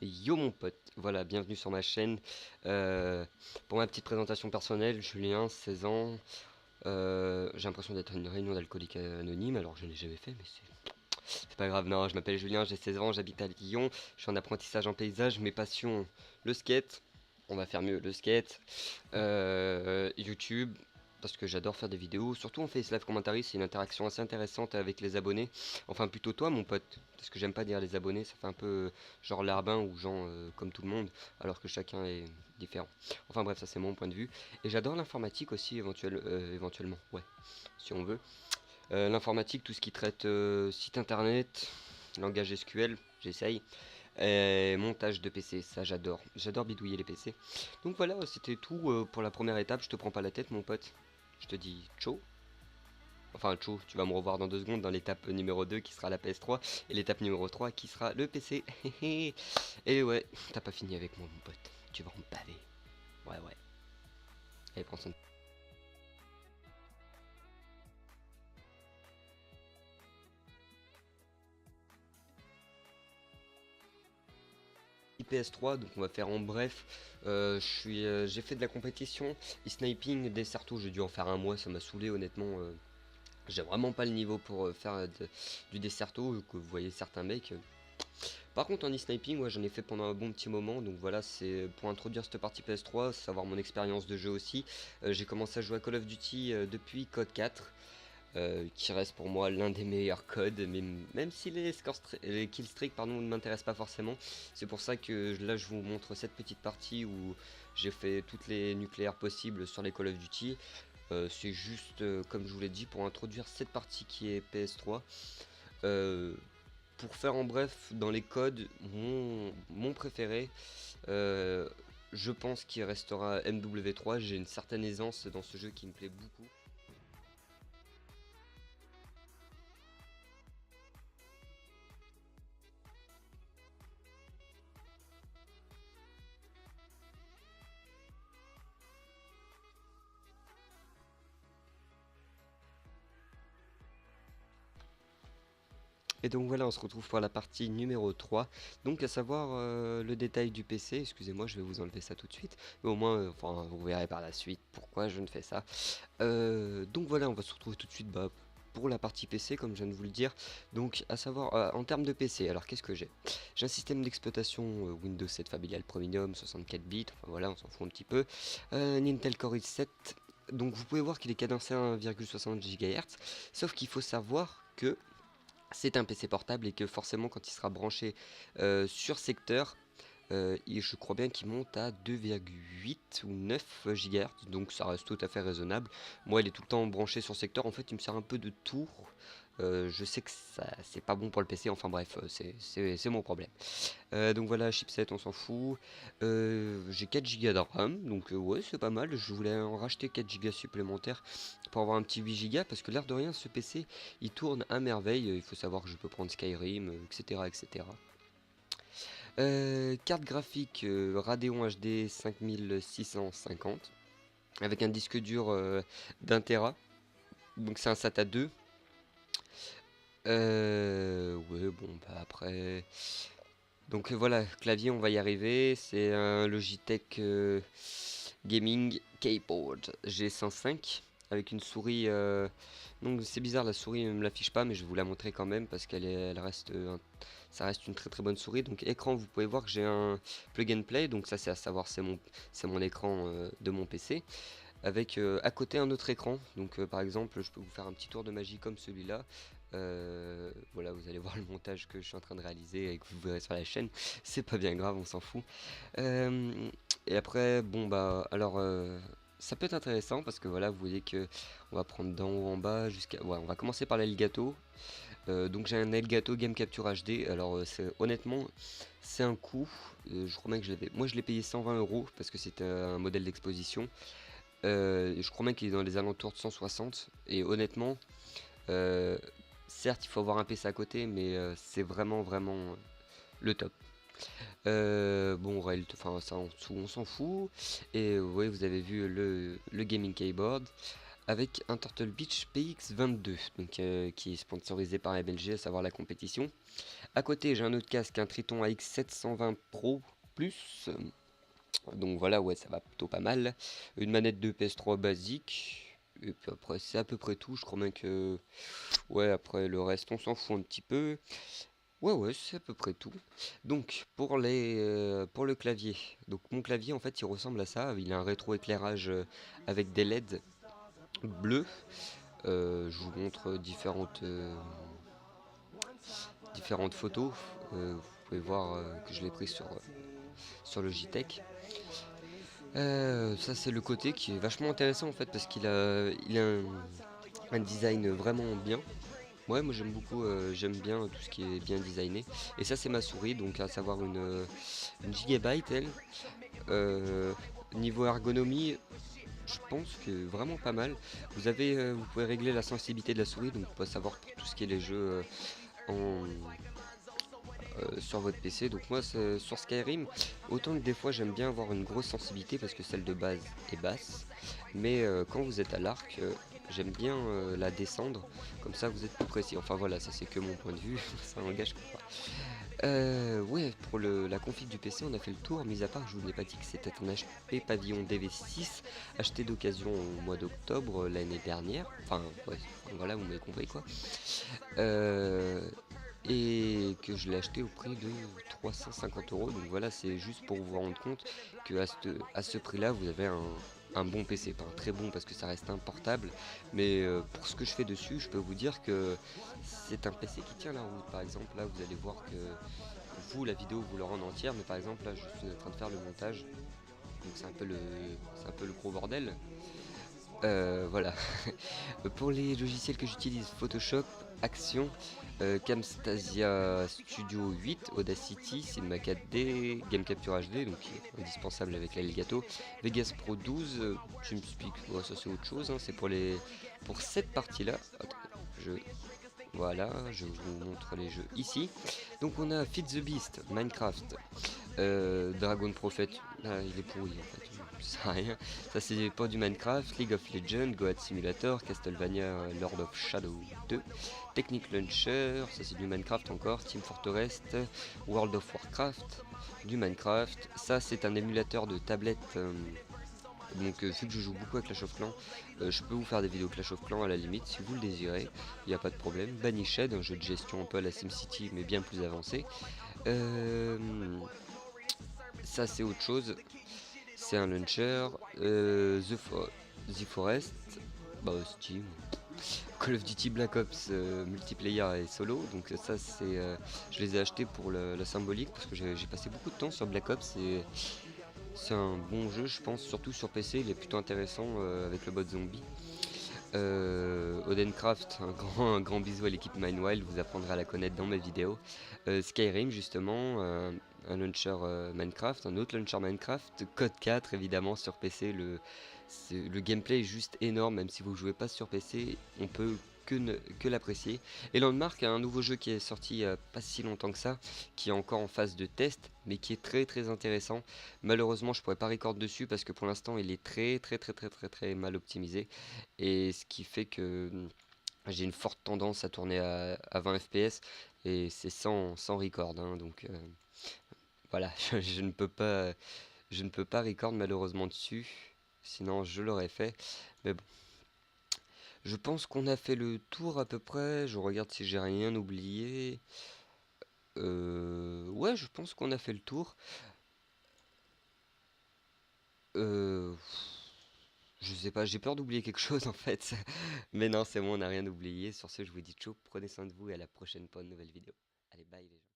Yo mon pote, voilà, bienvenue sur ma chaîne. Euh, pour ma petite présentation personnelle, Julien, 16 ans. J'ai l'impression d'être à une réunion d'alcooliques anonymes, alors je ne l'ai jamais fait, mais c'est pas grave. Non, je m'appelle Julien, j'ai 16 ans, j'habite à Lyon, je suis en apprentissage en paysage. Mes passions, le skate, on va faire mieux, le skate, YouTube, parce que j'adore faire des vidéos, surtout en Face Live Commentary, c'est une interaction assez intéressante avec les abonnés. Enfin, plutôt toi, mon pote, parce que j'aime pas dire les abonnés, ça fait un peu genre larbin ou gens comme tout le monde, alors que chacun est différent. Enfin bref, ça c'est mon point de vue. Et j'adore l'informatique aussi, éventuellement, ouais, si on veut. L'informatique, tout ce qui traite site internet, langage SQL, j'essaye. Et montage de PC, ça j'adore. J'adore bidouiller les PC. Donc voilà, c'était tout pour la première étape. Je te prends pas la tête, mon pote. Je te dis ciao. Enfin, ciao, tu vas me revoir dans 2 secondes dans l'étape numéro 2 qui sera la PS3 et l'étape numéro 3 qui sera le PC. Et ouais, t'as pas fini avec moi, mon pote. Tu vas en baver. Ouais, ouais. Allez, prends son PS3, donc on va faire en bref. J'ai fait de la compétition, e-sniping, des certos, j'ai dû en faire un mois, ça m'a saoulé honnêtement. J'ai vraiment pas le niveau pour faire du desserto, que vous voyez certains mecs. Par contre en e-sniping, ouais, j'en ai fait pendant un bon petit moment, donc voilà, c'est pour introduire cette partie PS3, savoir mon expérience de jeu aussi. J'ai commencé à jouer à Call of Duty depuis Code 4. Qui reste pour moi l'un des meilleurs codes, mais même si les killstreaks pardon, ne m'intéressent pas forcément, c'est pour ça que là je vous montre cette petite partie où j'ai fait toutes les nucléaires possibles sur les Call of Duty. C'est juste, comme je vous l'ai dit, pour introduire cette partie qui est PS3. Euh, pour faire en bref, dans les codes, mon préféré, euh, je pense qu'il restera MW3. J'ai une certaine aisance dans ce jeu qui me plaît beaucoup. Et donc voilà, on se retrouve pour la partie numéro 3. Donc à savoir le détail du PC. Excusez-moi, je vais vous enlever ça tout de suite. Mais au moins, enfin, vous verrez par la suite pourquoi je ne fais ça. Donc voilà, on va se retrouver tout de suite pour la partie PC, comme je viens de vous le dire. Donc à savoir, en termes de PC, alors qu'est-ce que j'ai? J'ai un système d'exploitation Windows 7 familial Premium, 64 bits. Enfin voilà, on s'en fout un petit peu. Un Intel Core i7. Donc vous pouvez voir qu'il est cadencé à 1,60 GHz. Sauf qu'il faut savoir que c'est un PC portable et que forcément quand il sera branché sur secteur, je crois bien qu'il monte à 2,8 ou 9 GHz, donc ça reste tout à fait raisonnable. Moi, il est tout le temps branché sur secteur, en fait, il me sert un peu de tour. Je sais que ça, c'est pas bon pour le PC, enfin bref, c'est mon problème. Donc voilà, chipset, on s'en fout. J'ai 4 Go de RAM, donc ouais, c'est pas mal. Je voulais en racheter 4 Go supplémentaires pour avoir un petit 8 Go, parce que l'air de rien, ce PC, il tourne à merveille. Il faut savoir que je peux prendre Skyrim, etc. etc. Carte graphique Radeon HD 5650 avec un disque dur d'1 Tera. Donc c'est un SATA 2. Ouais, bon, bah après. Donc voilà, clavier, on va y arriver. C'est un Logitech Gaming Keyboard G105 avec une souris. Donc c'est bizarre, la souris ne me l'affiche pas, mais je vais vous la montrer quand même parce elle reste, ça reste une très très bonne souris. Donc écran, vous pouvez voir que j'ai un plug and play. Donc ça, c'est à savoir, c'est mon écran de mon PC avec à côté un autre écran. Donc par exemple, je peux vous faire un petit tour de magie comme celui-là. Voilà, vous allez voir le montage que je suis en train de réaliser et que vous verrez sur la chaîne. C'est pas bien grave, on s'en fout. Euh, et après, bon bah, alors ça peut être intéressant parce que voilà, vous voyez que on va prendre d'en haut en bas jusqu'à. Ouais, on va commencer par l'Elgato. Donc j'ai un Elgato Game Capture HD. Alors honnêtement, c'est un coût. Je crois bien que je l'avais. Moi, je l'ai payé 120 euros parce que c'était un modèle d'exposition. Je crois même qu'il est dans les alentours de 160. Et honnêtement, euh, certes, il faut avoir un PC à côté, mais c'est vraiment, vraiment le top. Bon, enfin, ça en dessous, on s'en fout. Et ouais, vous avez vu le gaming keyboard. avec un Turtle Beach PX22, donc qui est sponsorisé par MLG, à savoir la compétition. À côté, j'ai un autre casque, un Triton AX 720 Pro Plus. Donc voilà, ouais, ça va plutôt pas mal. Une manette de PS3 basique. Et puis après, c'est à peu près tout. Je crois bien que... Ouais, après le reste, on s'en fout un petit peu. Ouais, ouais, c'est à peu près tout. Donc, pour le clavier. Donc, mon clavier, en fait, il ressemble à ça. Il a un rétroéclairage avec des LED bleus. Je vous montre différentes photos. Vous pouvez voir que je l'ai pris sur le JTech. Ça c'est le côté qui est vachement intéressant en fait parce il a un design vraiment bien. Ouais, moi j'aime beaucoup, j'aime bien tout ce qui est bien designé. Et ça c'est ma souris, donc à savoir une Gigabyte elle. Euh, Niveau ergonomie, je pense que vraiment pas mal. Vous pouvez régler la sensibilité de la souris, donc pour savoir pour tout ce qui est les jeux en, sur votre PC. Donc moi sur Skyrim, autant que des fois j'aime bien avoir une grosse sensibilité parce que celle de base est basse, mais quand vous êtes à l'arc, j'aime bien la descendre, comme ça vous êtes plus précis. Enfin voilà, ça c'est que mon point de vue, ça engage que pas. Ouais, pour la config du PC, on a fait le tour, mis à part que je vous ai pas dit que c'était un HP Pavillon DV6 acheté d'occasion au mois d'octobre l'année dernière. Enfin, ouais, voilà, vous m'avez compris quoi. Euh, et que je l'ai acheté au prix de 350 €. Donc voilà, c'est juste pour vous rendre compte que à ce prix-là, vous avez un bon PC. Pas un très bon parce que ça reste un portable, mais pour ce que je fais dessus, je peux vous dire que c'est un PC qui tient la route. Par exemple, là, vous allez voir que vous, la vidéo, vous la rend entière, mais par exemple, là, je suis en train de faire le montage. Donc c'est un peu le gros bordel. Voilà. Pour les logiciels que j'utilise, Photoshop, Action, Camtasia Studio 8, Audacity, Cinema 4D, Game Capture HD, donc qui est indispensable avec l'Elgato, Vegas Pro 12, TeamSpeak, bon, ça c'est autre chose, hein, c'est pour cette partie-là. Attends, je voilà, je vous montre les jeux ici. Donc on a Feed the Beast, Minecraft, Dragon Prophet, là il est pourri en fait, ça sert à rien. Ça c'est pas du Minecraft, League of Legends, Goat Simulator, Castlevania Lord of Shadow 2, Technic Launcher, ça c'est du Minecraft encore, Team Fortress, World of Warcraft, du Minecraft. Ça c'est un émulateur de tablette. Donc vu que je joue beaucoup à Clash of Clans, je peux vous faire des vidéos Clash of Clans à la limite si vous le désirez, il n'y a pas de problème. Banished, un jeu de gestion un peu à la SimCity mais bien plus avancé. Euh, Ça c'est autre chose, c'est un launcher. The Forest, bah Steam, Call of Duty Black Ops multiplayer et solo. Donc ça c'est, je les ai achetés pour la symbolique parce que j'ai passé beaucoup de temps sur Black Ops et c'est un bon jeu, je pense, surtout sur PC, il est plutôt intéressant avec le mode zombie. Odencraft, un grand bisou à l'équipe Mindwild, vous apprendrez à la connaître dans mes vidéos. Skyrim, justement, un launcher Minecraft, un autre launcher Minecraft, Code 4, évidemment, sur PC. Le gameplay est juste énorme, même si vous ne jouez pas sur PC, on peut que l'apprécier. Et Landmark a un nouveau jeu qui est sorti il n'y a pas si longtemps que ça, qui est encore en phase de test, mais qui est très très intéressant. Malheureusement, je pourrais pas record dessus parce que pour l'instant, il est très mal optimisé. Et ce qui fait que j'ai une forte tendance à tourner à 20 fps et c'est sans record, hein. Donc voilà, je ne peux pas record malheureusement dessus, sinon je l'aurais fait. Mais bon, je pense qu'on a fait le tour à peu près. Je regarde si j'ai rien oublié. Ouais, je pense qu'on a fait le tour. Euh, je sais pas, j'ai peur d'oublier quelque chose en fait. Mais non, c'est bon, on n'a rien oublié. Sur ce, je vous dis ciao, prenez soin de vous et à la prochaine pour une nouvelle vidéo. Allez, bye les gens.